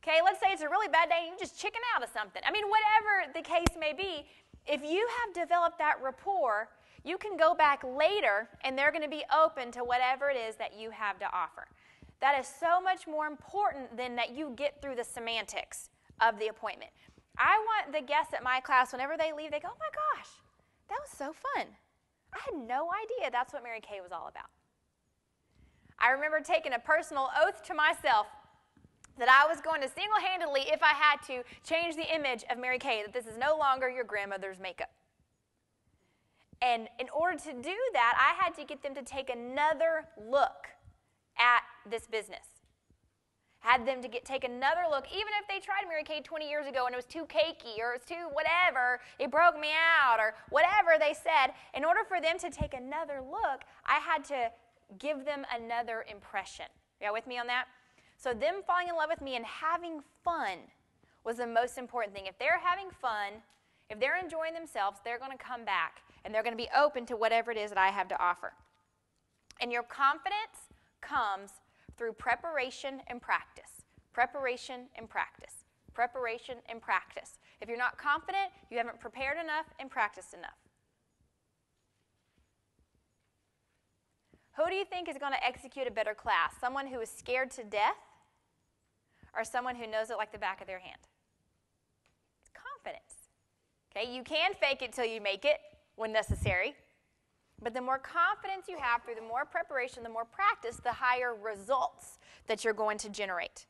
Okay, let's say it's a really bad day and you just chicken out of something. I mean, whatever the case may be, if you have developed that rapport, you can go back later and they're going to be open to whatever it is that you have to offer. That is so much more important than that you get through the semantics of the appointment. I want the guests at my class, whenever they leave, they go, oh my gosh, that was so fun. I had no idea that's what Mary Kay was all about. I remember taking a personal oath to myself that I was going to single-handedly, if I had to, change the image of Mary Kay, that this is no longer your grandmother's makeup. And in order to do that, I had to get them to take another look at this business. Had them to take another look, even if they tried Mary Kay 20 years ago and it was too cakey or it was too whatever, it broke me out or whatever they said. In order for them to take another look, I had to give them another impression. You with me on that? So them falling in love with me and having fun was the most important thing. If they're having fun, if they're enjoying themselves, they're going to come back and they're going to be open to whatever it is that I have to offer. And your confidence comes through preparation and practice. Preparation and practice. Preparation and practice. If you're not confident, you haven't prepared enough and practiced enough. Who do you think is going to execute a better class? Someone who is scared to death or someone who knows it like the back of their hand? It's confidence. Okay, you can fake it till you make it when necessary. But the more confidence you have through the more preparation, the more practice, the higher results that you're going to generate.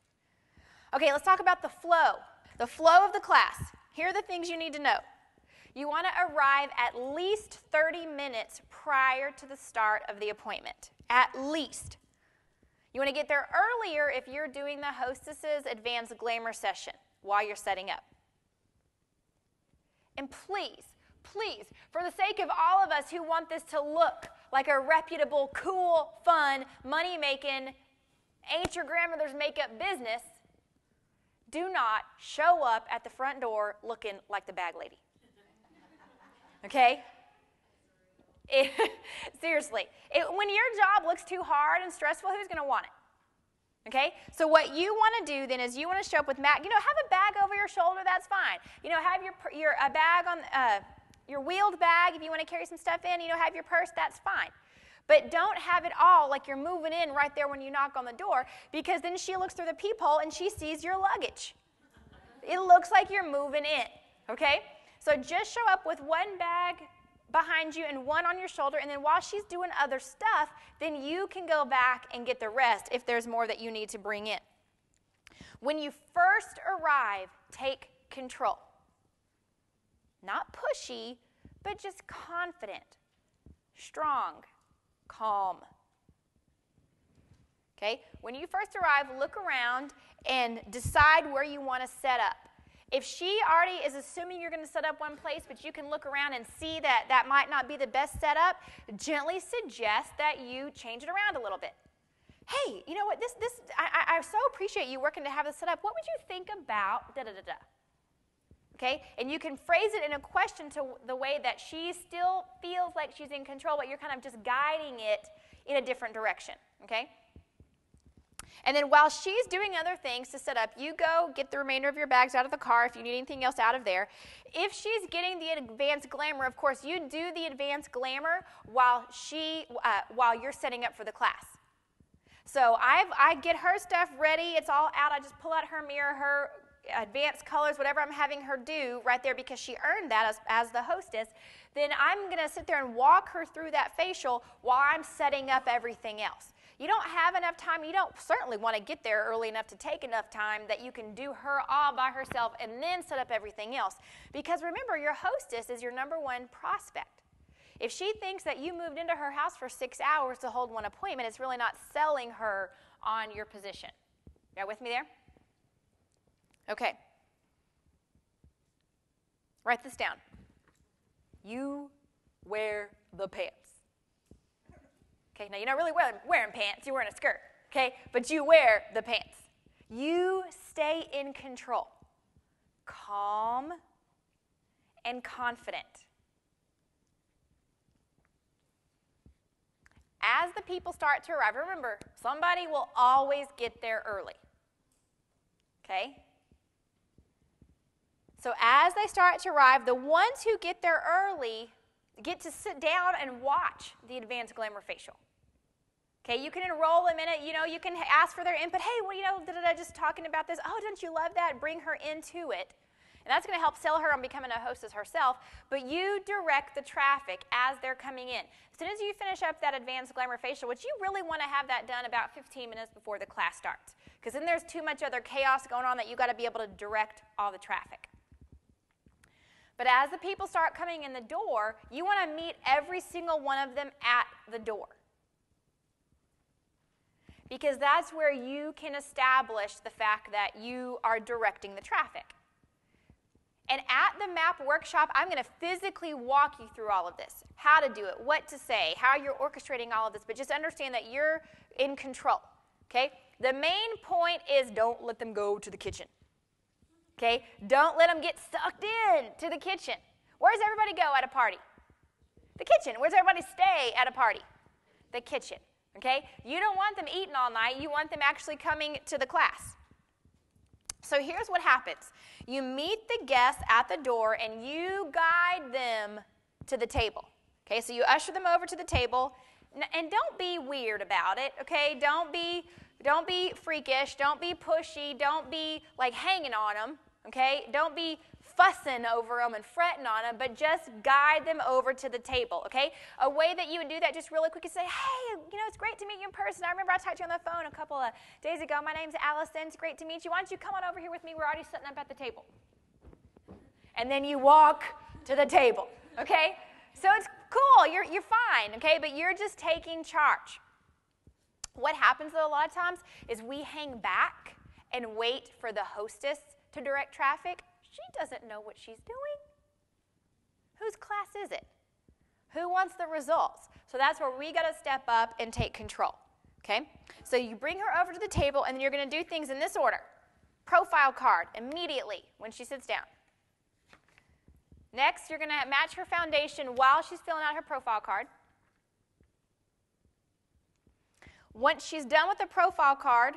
Okay, let's talk about the flow. The flow of the class. Here are the things you need to know. You want to arrive at least 30 minutes prior to the start of the appointment. At least. You want to get there earlier if you're doing the hostess's advanced glamour session while you're setting up. And please, for the sake of all of us who want this to look like a reputable, cool, fun, money-making, ain't your grandmother's makeup business, do not show up at the front door looking like the bag lady. Okay? Seriously. When your job looks too hard and stressful, who's going to want it? Okay? So what you want to do then is you want to show up with have a bag over your shoulder, that's fine. Have a bag on your wheeled bag if you want to carry some stuff in, have your purse, that's fine. But don't have it all like you're moving in right there when you knock on the door, because then she looks through the peephole and she sees your luggage. It looks like you're moving in, okay? So just show up with one bag behind you and one on your shoulder, and then while she's doing other stuff, then you can go back and get the rest if there's more that you need to bring in. When you first arrive, take control. Not pushy, but just confident, strong, calm. Okay? When you first arrive, look around and decide where you want to set up. If she already is assuming you're going to set up one place, but you can look around and see that that might not be the best setup, gently suggest that you change it around a little bit. Hey, you know what? I so appreciate you working to have this set up. What would you think about da-da-da-da? Okay? And you can phrase it in a question to the way that she still feels like she's in control, but you're kind of just guiding it in a different direction. Okay? And then while she's doing other things to set up, you go get the remainder of your bags out of the car if you need anything else out of there. If she's getting the advanced glamour, of course, you do the advanced glamour while you're setting up for the class. So I get her stuff ready. It's all out. I just pull out her mirror, her advanced colors, whatever I'm having her do right there because she earned that as the hostess. Then I'm going to sit there and walk her through that facial while I'm setting up everything else. You don't have enough time. You don't certainly want to get there early enough to take enough time that you can do her all by herself and then set up everything else. Because remember, your hostess is your number one prospect. If she thinks that you moved into her house for 6 hours to hold one appointment, it's really not selling her on your position. You with me there? Okay. Write this down. You wear the pants. Okay, now you're not really wearing pants, you're wearing a skirt, okay? But you wear the pants. You stay in control, calm and confident. As the people start to arrive, remember, somebody will always get there early, okay? Okay? So as they start to arrive, the ones who get there early get to sit down and watch the advanced glamour facial. Okay, you can enroll them in it. You can ask for their input. Hey, just talking about this. Oh, don't you love that? Bring her into it. And that's going to help sell her on becoming a hostess herself. But you direct the traffic as they're coming in. As soon as you finish up that advanced glamour facial, which you really want to have that done about 15 minutes before the class starts. Because then there's too much other chaos going on that you've got to be able to direct all the traffic. But as the people start coming in the door, you want to meet every single one of them at the door. Because that's where you can establish the fact that you are directing the traffic. And at the MAP workshop, I'm going to physically walk you through all of this. How to do it, what to say, how you're orchestrating all of this. But just understand that you're in control. Okay? The main point is don't let them go to the kitchen. Okay? Don't let them get sucked in to the kitchen. Where does everybody go at a party? The kitchen. Where does everybody stay at a party? The kitchen. Okay? You don't want them eating all night. You want them actually coming to the class. So here's what happens. You meet the guests at the door and you guide them to the table. Okay? So you usher them over to the table. And don't be weird about it. Okay? Don't be freakish. Don't be pushy. Don't be like hanging on them. Okay? Don't be fussing over them and fretting on them, but just guide them over to the table, okay? A way that you would do that just really quick is say, hey, it's great to meet you in person. I remember I talked to you on the phone a couple of days ago. My name's Allison. It's great to meet you. Why don't you come on over here with me? We're already sitting up at the table. And then you walk to the table, okay? So it's cool. You're fine, okay? But you're just taking charge. What happens, though, a lot of times is we hang back and wait for the hostess to direct traffic. She doesn't know what she's doing. Whose class is it? Who wants the results? So that's where we got to step up and take control, okay? So you bring her over to the table, and then you're going to do things in this order. Profile card immediately when she sits down. Next, you're going to match her foundation while she's filling out her profile card. Once she's done with the profile card,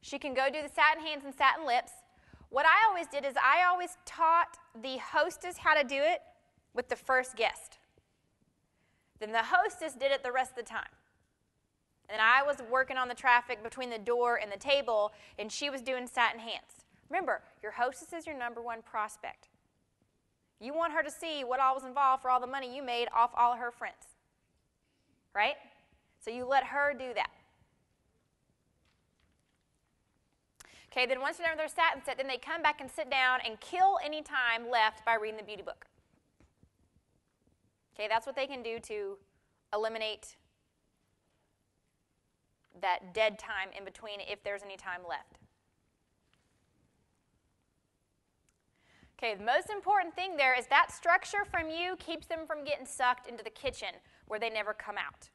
she can go do the satin hands and satin lips. What I always did is I always taught the hostess how to do it with the first guest. Then the hostess did it the rest of the time. And I was working on the traffic between the door and the table, and she was doing satin hands. Remember, your hostess is your number one prospect. You want her to see what all was involved for all the money you made off all of her friends. Right? So you let her do that. Okay, then once they're done with their satin set, then they come back and sit down and kill any time left by reading the beauty book. Okay, that's what they can do to eliminate that dead time in between if there's any time left. Okay, the most important thing there is that structure from you keeps them from getting sucked into the kitchen where they never come out.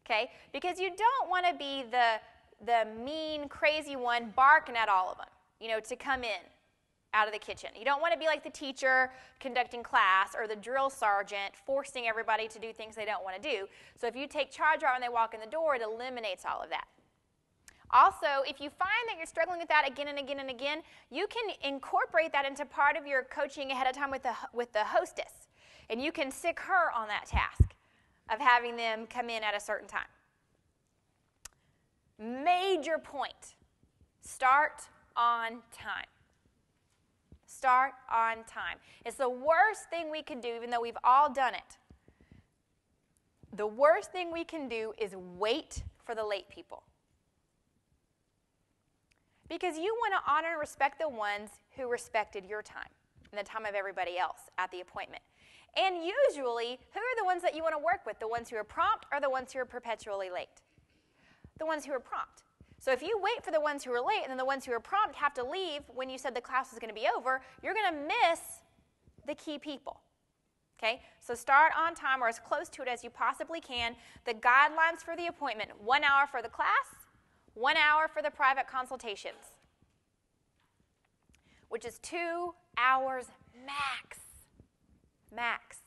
Okay, because you don't want to be the mean, crazy one barking at all of them, to come in out of the kitchen. You don't want to be like the teacher conducting class or the drill sergeant forcing everybody to do things they don't want to do. So if you take charge of when they walk in the door, it eliminates all of that. Also, if you find that you're struggling with that again and again and again, you can incorporate that into part of your coaching ahead of time with the hostess. And you can sick her on that task of having them come in at a certain time. Major point, start on time. Start on time. It's the worst thing we could do, even though we've all done it. The worst thing we can do is wait for the late people. Because you want to honor and respect the ones who respected your time and the time of everybody else at the appointment. And usually, who are the ones that you want to work with? The ones who are prompt or the ones who are perpetually late? The ones who are prompt. So if you wait for the ones who are late and then the ones who are prompt have to leave when you said the class was going to be over, you're going to miss the key people. Okay? So start on time or as close to it as you possibly can. The guidelines for the appointment, 1 hour for the class, 1 hour for the private consultations, which is 2 hours max. Max.